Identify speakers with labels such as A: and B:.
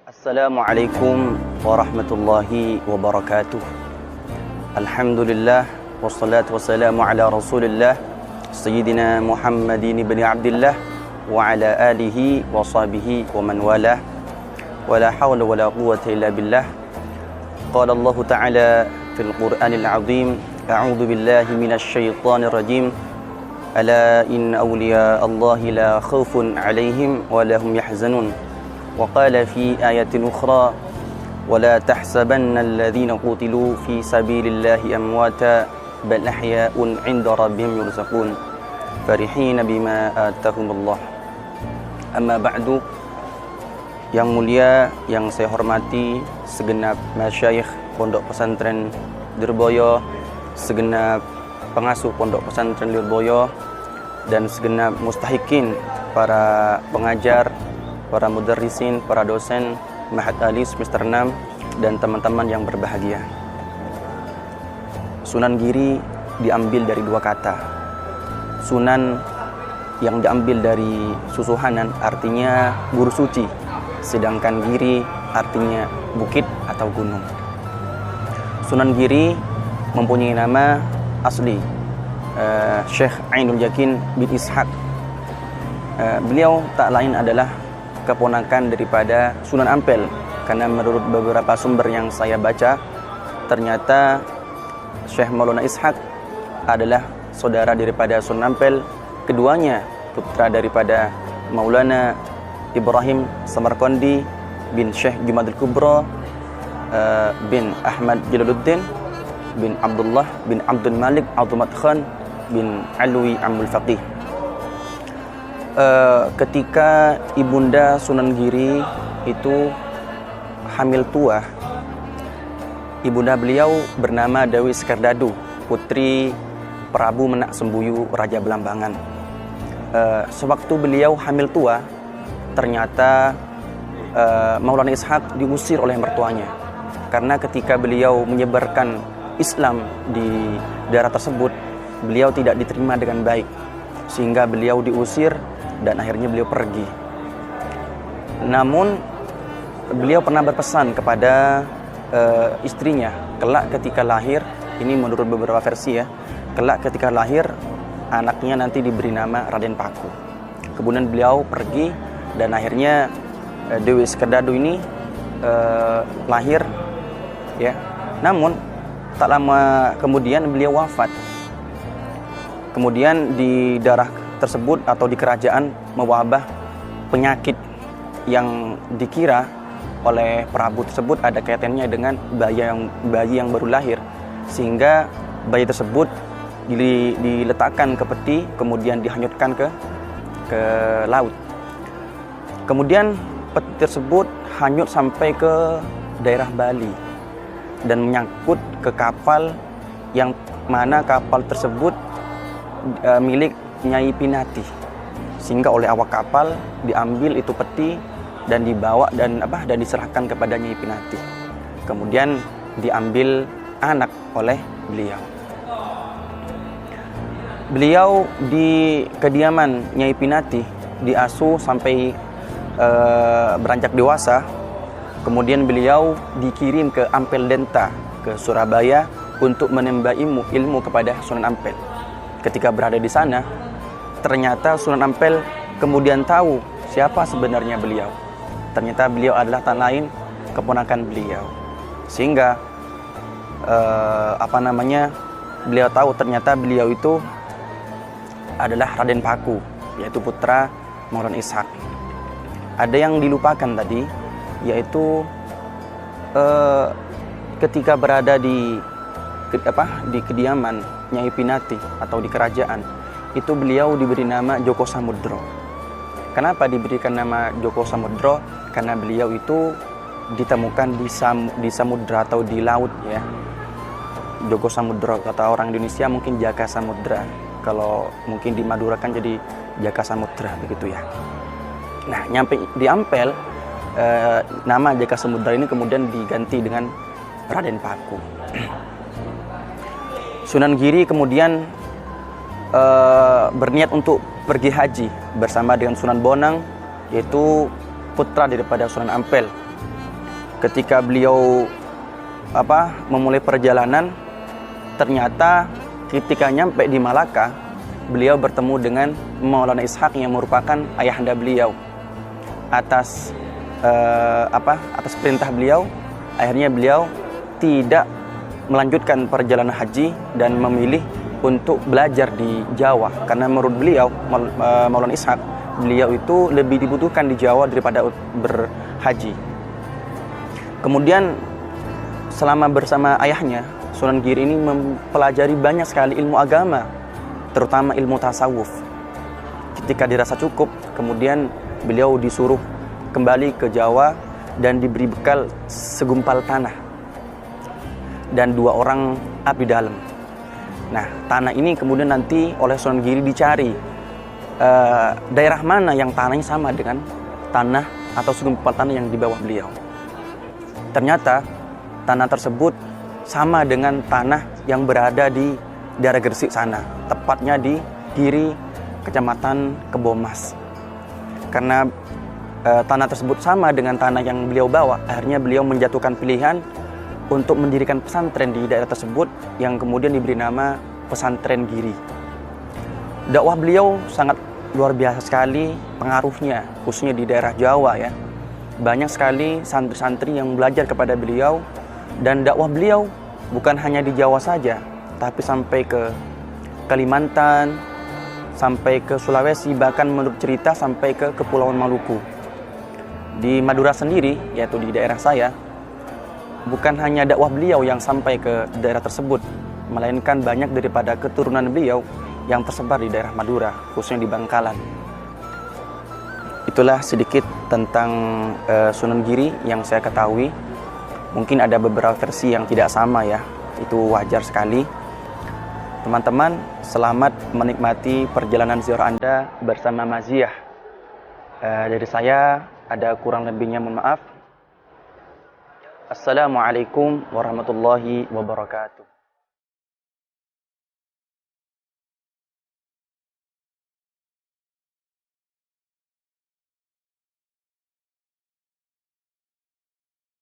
A: Assalamualaikum warahmatullahi wabarakatuh. Alhamdulillah wassalatu wassalamu ala Rasulillah Sayyidina Muhammadin ibn Abdillah wa ala alihi wa sahbihi wa man walah. Wa la hawla wa la quwwata illa billah. Qala Allah Ta'ala fil Qur'anil 'azim, a'udzu billahi minasy syaithanir rajim. Ala inna awliya Allahi la khaufun 'alaihim wa la hum yahzanun. وقال في آية أخرى ولا تحسبن الذين قتلوا في سبيل الله أمواتا بل أحياء عند ربهم يرزقون فرحين بما آتاهم الله. Amma ba'du. Yang mulia, yang saya hormati segenap masyayikh Pondok Pesantren Lirboyo, segenap pengasuh Pondok Pesantren Lirboyo, dan segenap mustahikin, para pengajar, para mudarrisin, para dosen Ma'had Ali semester 6, dan teman-teman yang berbahagia. Sunan Giri diambil dari dua kata. Sunan yang diambil dari Susuhanan artinya guru suci, sedangkan Giri artinya bukit atau gunung. Sunan Giri mempunyai nama asli Syekh Ainul Yakin bin Ishaq. Beliau tak lain adalah keponakan daripada Sunan Ampel, karena menurut beberapa sumber yang saya baca, ternyata Syekh Maulana Ishaq adalah saudara daripada Sunan Ampel. Keduanya putra daripada Maulana Ibrahim Samarqandi bin Syekh Jumadil Kubra bin Ahmad Jalaluddin bin Abdullah bin Abdul Malik Abdul Khan bin Alwi Amul Faqih. Ketika ibunda Sunan Giri itu hamil tua, ibunda beliau bernama Dewi Sekardadu, putri Prabu Menak Sembuyu Raja Belambangan. Sewaktu beliau hamil tua, ternyata Maulana Ishaq diusir oleh mertuanya, karena ketika beliau menyebarkan Islam di daerah tersebut, beliau tidak diterima dengan baik, sehingga beliau diusir dan akhirnya beliau pergi. Namun beliau pernah berpesan kepada istrinya, kelak ketika lahir, ini menurut beberapa versi ya, kelak ketika lahir anaknya nanti diberi nama Raden Paku. Kemudian beliau pergi dan akhirnya Dewi Sekardadu ini lahir ya. Namun tak lama kemudian beliau wafat. Kemudian di daerah tersebut atau di kerajaan mewabah penyakit yang dikira oleh Prabu tersebut ada kaitannya dengan bayi yang baru lahir, sehingga bayi tersebut diletakkan ke peti, kemudian dihanyutkan ke laut. Kemudian peti tersebut hanyut sampai ke daerah Bali dan menyangkut ke kapal, yang mana kapal tersebut milik Nyai Pinati, sehingga oleh awak kapal diambil itu peti dan dibawa dan diserahkan kepada Nyai Pinati. Kemudian diambil anak oleh beliau. Beliau di kediaman Nyai Pinati diasuh sampai beranjak dewasa. Kemudian beliau dikirim ke Ampel Denta, ke Surabaya, untuk menimba ilmu kepada Sunan Ampel. Ketika berada di sana, ternyata Sunan Ampel kemudian tahu siapa sebenarnya beliau. Ternyata beliau adalah tak lain keponakan beliau. Sehingga beliau tahu ternyata beliau itu adalah Raden Paku, yaitu putra Maulana Ishaq. Ada yang dilupakan tadi, yaitu ketika berada di kediaman Nyai Pinati atau di kerajaan, itu beliau diberi nama Joko Samudro. Kenapa diberikan nama Joko Samudro? Karena beliau itu ditemukan di samudra atau di laut ya. Joko Samudro, kata orang Indonesia mungkin Jaka Samudra. Kalau mungkin di Madura kan jadi Jaka Samudra begitu ya. Nah, nyampe di Ampel, nama Jaka Samudra ini kemudian diganti dengan Raden Paku. Sunan Giri kemudian berniat untuk pergi haji bersama dengan Sunan Bonang, yaitu putra daripada Sunan Ampel. ketika beliau memulai perjalanan, ternyata ketika nyampe di Malaka, beliau bertemu dengan Maulana Ishaq yang merupakan ayahanda beliau. Atas perintah beliau, akhirnya beliau tidak melanjutkan perjalanan haji dan memilih untuk belajar di Jawa, karena menurut beliau, Maulana Ishaq, beliau itu lebih dibutuhkan di Jawa daripada berhaji. Kemudian selama bersama ayahnya, Sunan Giri ini mempelajari banyak sekali ilmu agama, terutama ilmu tasawuf. Ketika dirasa cukup, kemudian beliau disuruh kembali ke Jawa dan diberi bekal segumpal tanah dan 2 orang abdi dalam. Nah, tanah ini kemudian nanti oleh Sunan Giri dicari daerah mana yang tanahnya sama dengan tanah atau segumpal tanah yang di bawah beliau. Ternyata tanah tersebut sama dengan tanah yang berada di daerah Gresik sana, tepatnya di Giri, Kecamatan Kebomas. Karena tanah tersebut sama dengan tanah yang beliau bawa, akhirnya beliau menjatuhkan pilihan untuk mendirikan pesantren di daerah tersebut yang kemudian diberi nama Pesantren Giri. Dakwah beliau sangat luar biasa sekali pengaruhnya, khususnya di daerah Jawa ya. Banyak sekali santri-santri yang belajar kepada beliau, dan dakwah beliau bukan hanya di Jawa saja, tapi sampai ke Kalimantan, sampai ke Sulawesi, bahkan menurut cerita sampai ke Kepulauan Maluku. Di Madura sendiri, yaitu di daerah saya, bukan hanya dakwah beliau yang sampai ke daerah tersebut, melainkan banyak daripada keturunan beliau yang tersebar di daerah Madura, khususnya di Bangkalan. Itulah sedikit tentang Sunan Giri yang saya ketahui. Mungkin ada beberapa versi yang tidak sama ya, itu wajar sekali. Teman-teman, selamat menikmati perjalanan ziarah Anda bersama Maziyah. Dari saya, ada kurang lebihnya mohon maaf. Assalamualaikum warahmatullahi wabarakatuh.